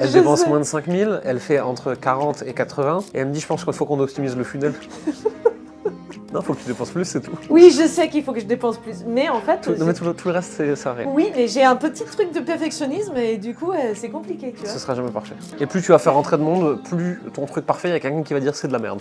Elle dépense moins de 5000, elle fait entre 40 et 80, et elle me dit, je pense qu'il faut qu'on optimise le funnel. Non, faut que tu dépenses plus, c'est tout. Oui, je sais qu'il faut que je dépense plus, mais en fait... Tout le reste, ça arrive. Oui, mais j'ai un petit truc de perfectionnisme et du coup, c'est compliqué, tu vois. Ce sera jamais parfait. Et plus tu vas faire rentrer de monde, plus ton truc parfait, il y a quelqu'un qui va dire c'est de la merde.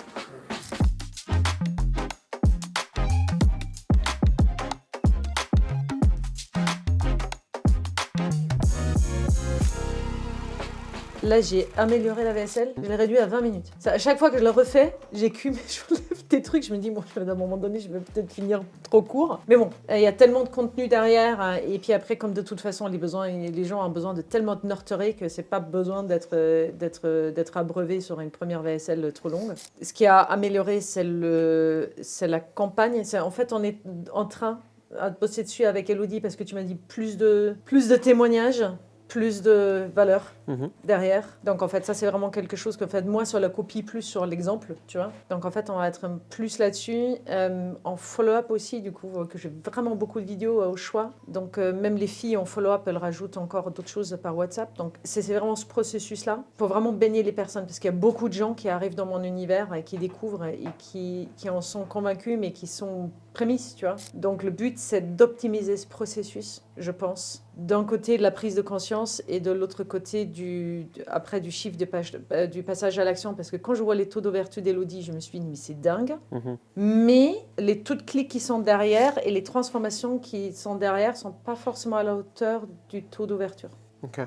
Là, j'ai amélioré la vaisselle, je l'ai réduit à 20 minutes. À chaque fois que je le refais, j'écume, j'enlève des trucs, je me dis, bon, à un moment donné, je vais peut-être finir trop court. Mais bon, il y a tellement de contenu derrière, et puis après, comme de toute façon, les gens ont besoin de tellement de nurturer que c'est pas besoin d'être abreuvé sur une première vaisselle trop longue. Ce qui a amélioré, c'est la campagne. En fait, on est en train de bosser dessus avec Elodie parce que tu m'as dit plus de témoignages, plus de valeur derrière. Donc en fait, ça c'est vraiment quelque chose que fait moi sur la copie, plus sur l'exemple, tu vois. Donc en fait, on va être plus là-dessus. En follow-up aussi, du coup, que j'ai vraiment beaucoup de vidéos au choix. Donc même les filles en follow-up, elles rajoutent encore d'autres choses par WhatsApp. Donc c'est vraiment ce processus-là. Il faut vraiment baigner les personnes parce qu'il y a beaucoup de gens qui arrivent dans mon univers et qui découvrent et qui en sont convaincus, mais qui sont prémices, tu vois. Donc le but, c'est d'optimiser ce processus, je pense. D'un côté, de la prise de conscience et de l'autre côté, après du chiffre du passage à l'action. Parce que quand je vois les taux d'ouverture d'Elodie, je me suis dit, mais c'est dingue. Mais les taux de clics qui sont derrière et les transformations qui sont derrière ne sont pas forcément à la hauteur du taux d'ouverture. Ok.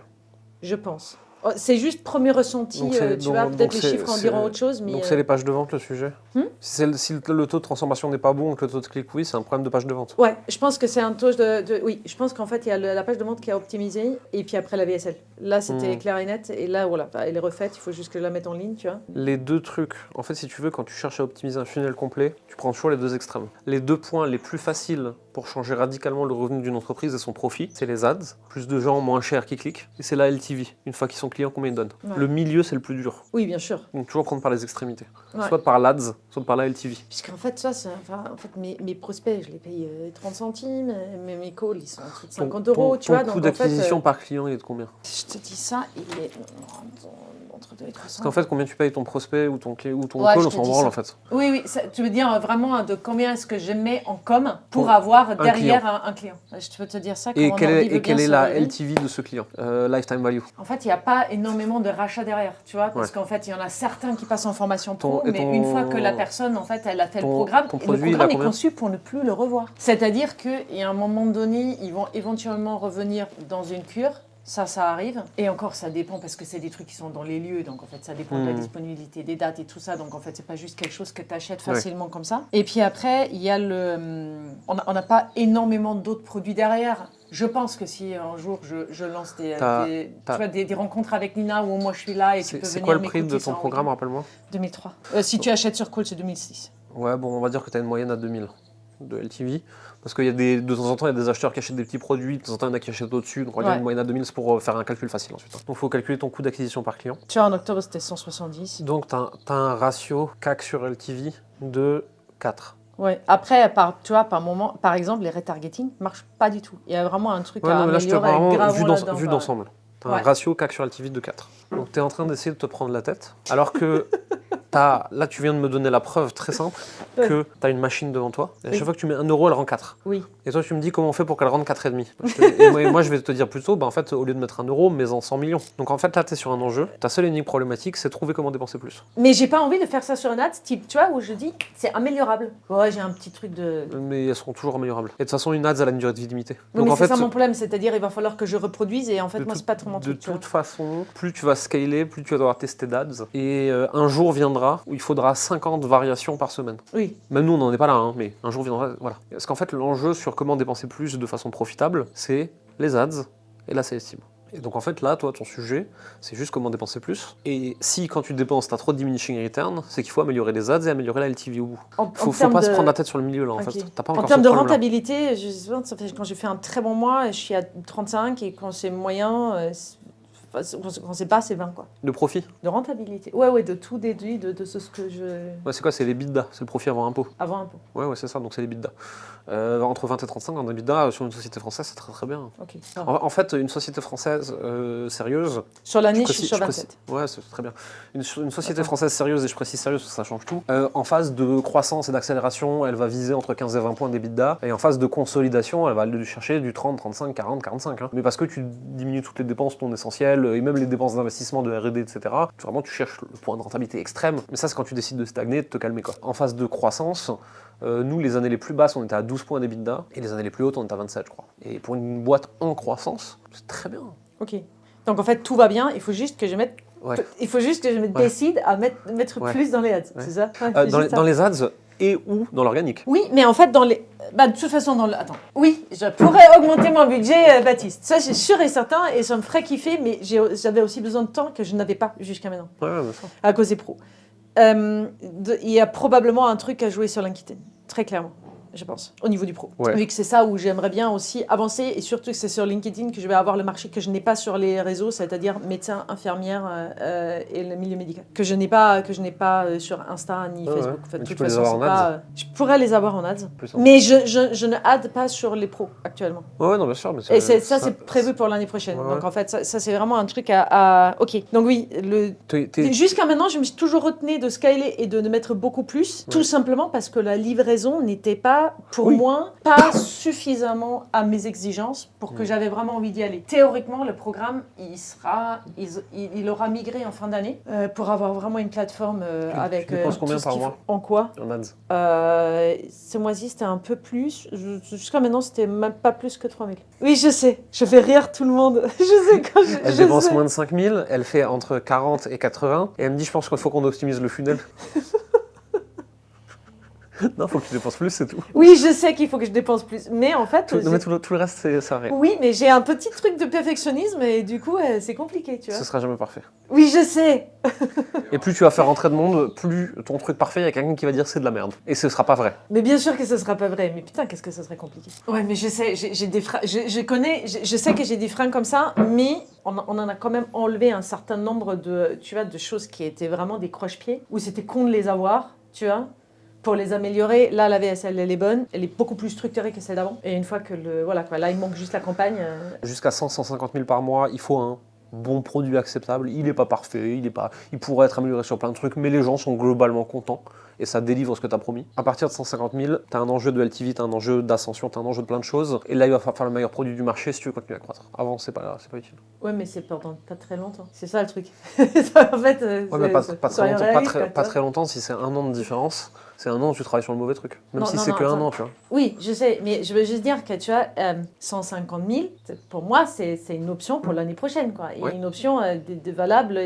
Je pense. C'est juste premier ressenti, tu vois, peut-être les chiffres en diront autre chose. Mais donc c'est les pages de vente le sujet si le taux de transformation n'est pas bon, que le taux de clic, oui, c'est un problème de page de vente. Ouais, je pense que c'est un taux oui, je pense qu'en fait, il y a la page de vente qui a optimisé et puis après la VSL. Là, c'était clair et net et là, voilà, elle est refaite, il faut juste que je la mette en ligne, tu vois. Les deux trucs, en fait, si tu veux, quand tu cherches à optimiser un funnel complet, tu prends toujours les deux extrêmes. Les deux points les plus faciles pour changer radicalement le revenu d'une entreprise et son profit, c'est les ads, plus de gens moins chers qui cliquent, et c'est la LTV, une fois qu'ils sont clients, combien ils donnent. Ouais. Le milieu, c'est le plus dur. Oui, bien sûr. Donc toujours prendre par les extrémités. Ouais. Soit par l'ADS, soit par la LTV. Puisqu'en fait, ça, mes prospects, je les paye 30 centimes, mes calls, ils sont en dessous de 50 euros, tu vois. Ton coût d'acquisition par client, il est de combien? Je te dis ça, il est entre 2 et 300. Parce qu'en fait, combien tu payes ton prospect ou ton call, on s'en branle en fait. Oui, ça, tu veux dire vraiment de combien est-ce que je mets en com pour avoir derrière un client. Je peux te dire ça. Et quelle est la LTV de ce client, Lifetime Value? En fait, il n'y a pas énormément de rachats derrière, tu vois, parce qu'en fait, il y en a certains qui passent en formation pro, mais une fois que la personne, en fait, elle a fait le programme, le programme est conçu pour ne plus le revoir. C'est-à-dire qu'à un moment donné, ils vont éventuellement revenir dans une cure. Ça arrive. Et encore, ça dépend parce que c'est des trucs qui sont dans les lieux. Donc, en fait, ça dépend de la disponibilité des dates et tout ça. Donc, en fait, c'est pas juste quelque chose que tu achètes facilement comme ça. Et puis après, il y a on n'a pas énormément d'autres produits derrière. Je pense que si un jour je lance des rencontres avec Nina où moi je suis là et tu peux venir m'écouter. C'est quoi le prix de ton programme, rappelle-moi? 2003. Si tu achètes sur Call, c'est 2006. Ouais, bon, on va dire que tu as une moyenne à 2000 de LTV. Parce qu'il y a de temps en temps, il y a des acheteurs qui achètent des petits produits, de temps en temps, il y en a qui achètent au-dessus. Donc, on va dire une moyenne à 2000, c'est pour faire un calcul facile ensuite. Donc, il faut calculer ton coût d'acquisition par client. Tu vois, en octobre, c'était 170. Donc, tu as un ratio CAC sur LTV de 4. Ouais. Après, par exemple, les retargeting ne marchent pas du tout. Il y a vraiment un truc à améliorer. Là, je te vraiment vue d'ensemble. Tu as un ratio CAC sur LTV de 4. Donc, tu es en train d'essayer de te prendre la tête. Alors que là, tu viens de me donner la preuve très simple que tu as une machine devant toi. Et à chaque fois que tu mets 1 euro, elle rend 4. Oui. Et toi, tu me dis comment on fait pour qu'elle rende 4,5. Et moi, je vais te dire plutôt, en fait, au lieu de mettre 1 euro, mets en 100 millions. Donc en fait, là, tu es sur un enjeu. Ta seule et unique problématique, c'est trouver comment dépenser plus. Mais j'ai pas envie de faire ça sur un ad type, tu vois, où je dis, c'est améliorable. Ouais, j'ai un petit truc de... Mais elles seront toujours améliorables. Et de toute façon, une ad, elle a une durée de vie limitée. Donc, mais c'est ça mon problème, c'est-à-dire, il va falloir que je reproduise et en fait, moi, c'est pas trop mon truc. De toute façon, plus tu vas scaler, plus tu vas devoir tester d'ads. Et un jour viendra où il faudra 50 variations par semaine. Oui. Même nous, on n'en est pas là, mais un jour viendra, voilà. Parce qu'en fait, l'enjeu sur comment dépenser plus de façon profitable, c'est les ads et la sales team. Et donc en fait, là, toi, ton sujet, c'est juste comment dépenser plus. Et si, quand tu dépenses, t'as trop de diminishing return, c'est qu'il faut améliorer les ads et améliorer la LTV au bout. Faut pas se prendre la tête sur le milieu, là, en fait. T'as pas encore en termes de rentabilité, quand j'ai fait un très bon mois, je suis à 35, et quand c'est moyen... Enfin, quand c'est pas, c'est 20 quoi. De profit? De rentabilité. Ouais, de tout déduit de ce que je... Ouais, c'est quoi? C'est les EBITDA, c'est le profit avant impôt. Avant impôt. Ouais, c'est ça, donc c'est les EBITDA. Entre 20 et 35 en EBITDA sur une société française, c'est très très bien. Ok. En fait, une société française sérieuse... Sur la niche, sur 27. Ouais, c'est très bien. Une société française sérieuse, et je précise sérieuse parce que ça change tout, en phase de croissance et d'accélération, elle va viser entre 15 et 20 points d'EBITDA, et en phase de consolidation, elle va aller chercher du 30, 35, 40, 45. Hein. Mais parce que tu diminues toutes les dépenses non essentielles, et même les dépenses d'investissement, de R&D, etc., vraiment tu cherches le point de rentabilité extrême, mais ça c'est quand tu décides de stagner, de te calmer quoi. En phase de croissance, nous les années les plus basses on était à 12 points d'EBITDA, et les années les plus hautes on était à 27 je crois. Et pour une boîte en croissance, c'est très bien. Ok. Donc en fait tout va bien, il faut juste que je mette... Ouais. Il faut juste que je me décide à mettre plus dans les ads, c'est ça, dans les ads et ou dans l'organique. Oui, mais en fait, de toute façon, Attends. Oui, je pourrais augmenter mon budget, Baptiste. Ça, c'est sûr et certain, et ça me ferait kiffer, mais j'avais aussi besoin de temps que je n'avais pas jusqu'à maintenant. Ouais, ça. À cause des pros. Il y a probablement un truc à jouer sur LinkedIn, très clairement. Je pense, au niveau du pro. Ouais. Vu que c'est ça où j'aimerais bien aussi avancer, et surtout que c'est sur LinkedIn que je vais avoir le marché que je n'ai pas sur les réseaux, c'est-à-dire médecin, infirmière et le milieu médical. Que je n'ai pas sur Insta ni Facebook. En fait, de toute façon, je pourrais les avoir en ads, mais je ne ad pas sur les pros actuellement. Ouais, non, bien sûr. Mais et ça, c'est prévu pour l'année prochaine. Ouais. Donc en fait, ça c'est vraiment un truc à... Ok, donc oui, jusqu'à maintenant, je me suis toujours retenue de scaler et de mettre beaucoup plus, tout simplement parce que la livraison n'était pas pour moi, pas suffisamment à mes exigences pour que j'avais vraiment envie d'y aller. Théoriquement, le programme, il aura migré en fin d'année pour avoir vraiment une plateforme avec... Tu dépenses combien par mois? En quoi? En ads. Ce mois-ci, c'était un peu plus. Jusqu'à maintenant, c'était même pas plus que 3 000. Oui, je sais. Je fais rire tout le monde. Je sais quand je... Elle dépense moins de 5 000, elle fait entre 40 et 80, et elle me dit, je pense qu'il faut qu'on optimise le funnel. Non, faut que tu dépenses plus, c'est tout. Oui, je sais qu'il faut que je dépense plus, mais en fait... Tout le reste, ça arrive. Oui, mais j'ai un petit truc de perfectionnisme et du coup, c'est compliqué, tu vois. Ce sera jamais parfait. Oui, je sais. Et plus tu vas faire rentrer de monde, plus ton truc parfait, il y a quelqu'un qui va dire c'est de la merde. Et ce sera pas vrai. Mais bien sûr que ce sera pas vrai, mais putain, qu'est-ce que ça serait compliqué. Ouais, mais je sais, j'ai des freins, je sais que j'ai des freins comme ça, mais on en a quand même enlevé un certain nombre de choses qui étaient vraiment des croche-pieds, où c'était con de les avoir, tu vois. Pour les améliorer, là, la VSL, elle est bonne. Elle est beaucoup plus structurée que celle d'avant. Et une fois que là, il manque juste la campagne. Jusqu'à 100-150 000 par mois, il faut un bon produit acceptable. Il n'est pas parfait, il pourrait être amélioré sur plein de trucs, mais les gens sont globalement contents. Et ça délivre ce que tu as promis. À partir de 150 000, tu as un enjeu de LTV, tu as un enjeu d'ascension, tu as un enjeu de plein de choses. Et là, il va falloir faire le meilleur produit du marché si tu veux continuer à croître. Avant, c'est pas utile. Ouais, mais c'est pendant pas très longtemps. C'est ça le truc. En fait, pas très longtemps, si c'est 1 an de différence. C'est 1 an où tu travailles sur le mauvais truc. Même si c'est que 1 an, tu vois. Oui, je sais, mais je veux juste dire que tu vois, 150 000, pour moi, c'est une option pour l'année prochaine, quoi. Et une option valable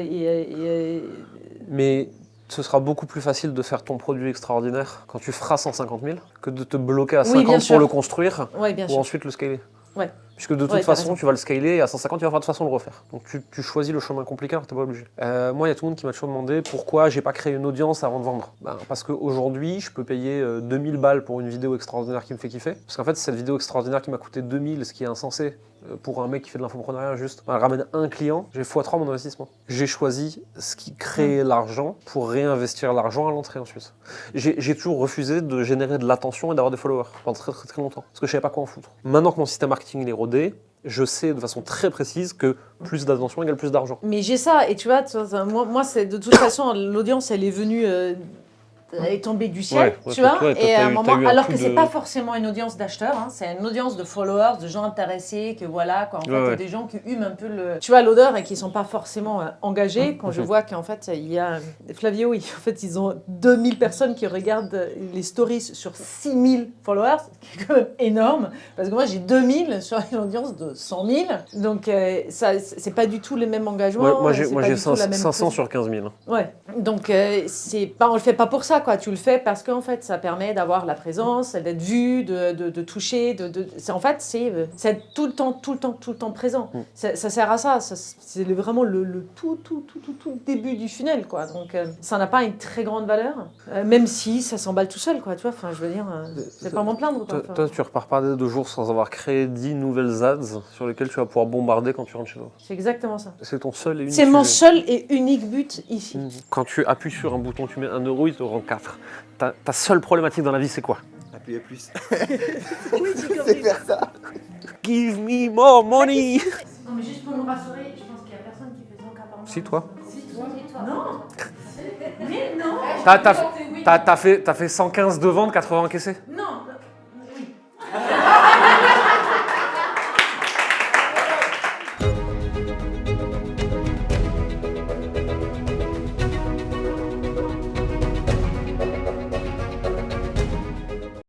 Mais ce sera beaucoup plus facile de faire ton produit extraordinaire quand tu feras 150 000 que de te bloquer à 50 pour le construire pour ensuite le scaler. Ouais. Puisque de toute façon, tu vas le scaler et à 150, tu vas de toute façon le refaire. Donc tu choisis le chemin compliqué alors que tu n'es pas obligé. Moi, il y a tout le monde qui m'a toujours demandé pourquoi j'ai pas créé une audience avant de vendre. Parce qu'aujourd'hui, je peux payer 2000 balles pour une vidéo extraordinaire qui me fait kiffer. Parce qu'en fait, cette vidéo extraordinaire qui m'a coûté 2000, ce qui est insensé pour un mec qui fait de l'infopreneuriat juste, elle ramène un client, j'ai x3 mon investissement. J'ai choisi ce qui crée l'argent pour réinvestir l'argent à l'entrée ensuite. J'ai toujours refusé de générer de l'attention et d'avoir des followers pendant très très très longtemps. Parce que je savais pas quoi en foutre. Maintenant que mon système marketing est rodé, je sais de façon très précise que plus d'attention égale plus d'argent. Mais j'ai ça, et tu vois, moi c'est de toute façon, l'audience, elle est venue... Elle est tombée du ciel, tu vois, et à un moment, alors que c'est pas forcément une audience d'acheteurs, hein, c'est une audience de followers, de gens intéressés, que voilà, quoi, en fait, des gens qui hument un peu l'odeur et qui sont pas forcément engagés. Quand je vois qu'en fait, il y a Flavio, en fait, ils ont 2000 personnes qui regardent les stories sur 6000 followers, ce qui est quand même énorme, parce que moi, j'ai 2000 sur une audience de 100 000, donc ça, c'est pas du tout le même engagement. Moi, j'ai 500 sur 15 000. Ouais, donc on le fait pas pour ça. ça, quoi. Tu le fais parce qu'en fait, ça permet d'avoir la présence, d'être vu, de toucher. En fait, c'est être tout le temps présent. Ça sert à ça. C'est vraiment le tout début du funnel, quoi. Donc, ça n'a pas une très grande valeur, même si ça s'emballe tout seul, quoi. Tu vois, enfin, je veux dire, c'est pas m'en plaindre, quoi. Toi, tu repars pas des 2 jours sans avoir créé 10 nouvelles ads sur lesquelles tu vas pouvoir bombarder quand tu rentres chez toi. C'est exactement ça. C'est ton seul et unique C'est mon sujet. seul et unique but ici. Quand tu appuies sur un bouton, tu mets 1 euro, il te rend 4. Ta seule problématique dans la vie, c'est quoi? Appuyer plus. Oui, C'est faire ça. Give me more money. Non, mais juste pour me rassurer, je pense qu'il y a personne qui fait 100 cas par mois. Si, toi. Non. Mais non. T'as fait 115 de vente, 80 encaissés. Non,